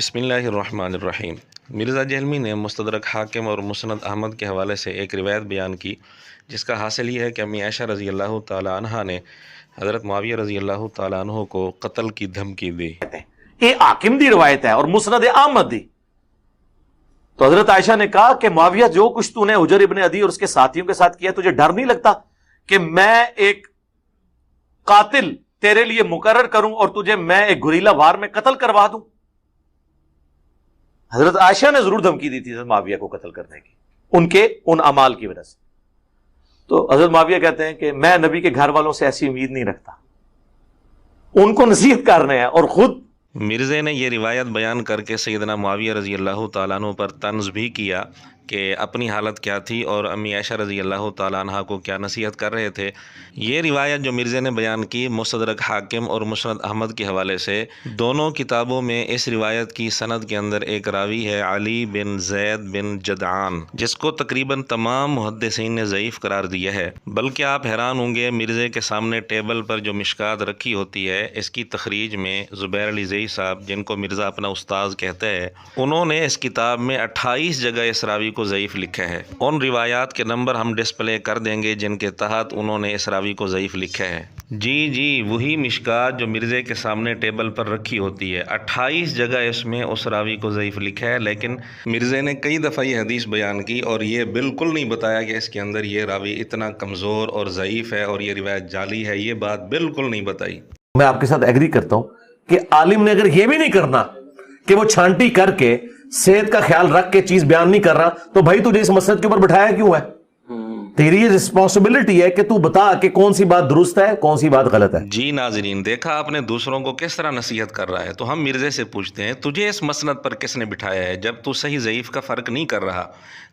بسم اللہ الرحمن الرحیم۔ مرزا جہلمی نے مستدرک حاکم اور مسند احمد کے حوالے سے ایک روایت بیان کی جس کا حاصل یہ ہے کہ امی عائشہ رضی اللہ تعالیٰ عنہ نے حضرت معاویہ رضی اللہ تعالیٰ عنہ کو قتل کی دھمکی دی۔ یہ حاکم دی روایت ہے اور مسند احمد دی۔ تو حضرت عائشہ نے کہا کہ معاویہ جو کچھ تو نے حجر ابن عدی اور اس کے ساتھیوں کے ساتھ کیا، تجھے ڈر نہیں لگتا کہ میں ایک قاتل تیرے لیے مقرر کروں اور تجھے میں ایک گوریلا وار میں قتل کروا دوں؟ حضرت عائشہ نے ضرور دھمکی دی تھی حضرت معاویہ کو قتل کرنے کی، ان اعمال کی وجہ سے۔ تو حضرت معاویہ کہتے ہیں کہ میں نبی کے گھر والوں سے ایسی امید نہیں رکھتا، ان کو نصیحت کرنے ہیں اور خود۔ مرزے نے یہ روایت بیان کر کے سیدنا معاویہ رضی اللہ تعالیٰ عنہ پر طنز بھی کیا کہ اپنی حالت کیا تھی اور امی عائشہ رضی اللہ تعالیٰ عنہ کو کیا نصیحت کر رہے تھے۔ یہ روایت جو مرزے نے بیان کی مستدرک حاکم اور مسند احمد کے حوالے سے، دونوں کتابوں میں اس روایت کی سند کے اندر ایک راوی ہے علی بن زید بن جدعان، جس کو تقریباً تمام محدثین نے ضعیف قرار دیا ہے۔ بلکہ آپ حیران ہوں گے، مرزے کے سامنے ٹیبل پر جو مشکات رکھی ہوتی ہے، اس کی تخریج میں زبیر علی زئی صاحب، جن کو مرزا اپنا استاذ کہتے ہیں، انہوں نے اس کتاب میں 28 جگہ اس راوی کو ضعیف لکھا ہے۔ ان روایات کے نمبر ہم ڈسپلے کر دیں گے جن کے تحت انہوں نے اس راوی کو ضعیف لکھا ہے۔ جی وہی مشکات جو مرزے کے سامنے ٹیبل پر رکھی ہوتی ہے، 28 جگہ اس میں اس راوی کو ضعیف لکھا ہے۔ لیکن مرزے نے کئی دفعہ یہ حدیث بیان کی اور یہ بالکل نہیں بتایا کہ اس کے اندر یہ راوی اتنا کمزور اور ضعیف ہے اور یہ روایت جعلی ہے، یہ بات بالکل نہیں بتائی۔ میں آپ کے ساتھ ایگری کرتا ہوں کہ عالم نے اگر یہ بھی نہیں کرنا کہ وہ چھانٹی کر کے صحت کا خیال رکھ کے چیز بیان نہیں کر رہا، تو بھائی تجھے اس مسئلے کے اوپر بٹھایا کیوں ہے؟ تیری یہ رسپانسبلٹی ہے کہ تو بتا کہ کون سی بات درست ہے، کون سی بات غلط ہے۔ جی ناظرین، دیکھا آپ نے دوسروں کو کس طرح نصیحت کر رہا ہے۔ تو ہم مرزے سے پوچھتے ہیں، تجھے اس مسند پر کس نے بٹھایا ہے جب تو صحیح ضعیف کا فرق نہیں کر رہا؟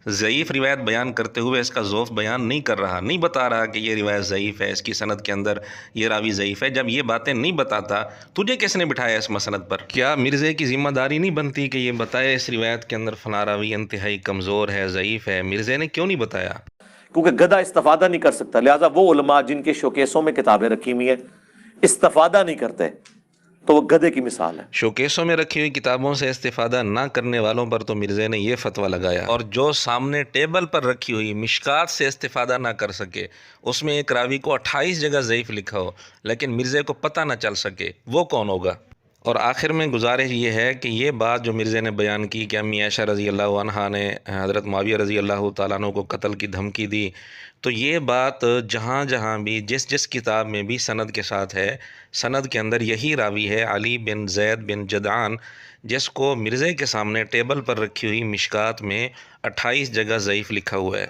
ضعیف روایت بیان کرتے ہوئے اس کا ضعف بیان نہیں کر رہا، نہیں بتا رہا کہ یہ روایت ضعیف ہے، اس کی سند کے اندر یہ راوی ضعیف ہے۔ جب یہ باتیں نہیں بتاتا، تجھے کس نے بٹھایا اس مسند پر؟ کیا مرزے کی ذمہ داری نہیں بنتی کہ یہ بتائے اس روایت کے اندر فلاں راوی انتہائی کمزور ہے، ضعیف ہے؟ مرزے نے کیوں نہیں بتایا؟ کیونکہ گدھا استفادہ نہیں کر سکتا، لہٰذا وہ علماء جن کے شوکیسوں میں کتابیں رکھی ہوئی ہیں استفادہ نہیں کرتے، تو وہ گدھے کی مثال ہے۔ شوکیسوں میں رکھی ہوئی کتابوں سے استفادہ نہ کرنے والوں پر تو مرزے نے یہ فتویٰ لگایا، اور جو سامنے ٹیبل پر رکھی ہوئی مشکات سے استفادہ نہ کر سکے، اس میں ایک راوی کو 28 جگہ ضعیف لکھا ہو لیکن مرزے کو پتہ نہ چل سکے، وہ کون ہوگا؟ اور آخر میں گزارش یہ ہے کہ یہ بات جو مرزے نے بیان کی کہ امی عائشہ رضی اللہ عنہا نے حضرت معاویہ رضی اللہ تعالیٰ عنہ کو قتل کی دھمکی دی، تو یہ بات جہاں جہاں بھی جس کتاب میں بھی سند کے ساتھ ہے، سند کے اندر یہی راوی ہے علی بن زید بن جدعان، جس کو مرزے کے سامنے ٹیبل پر رکھی ہوئی مشکات میں 28 جگہ ضعیف لکھا ہوا ہے۔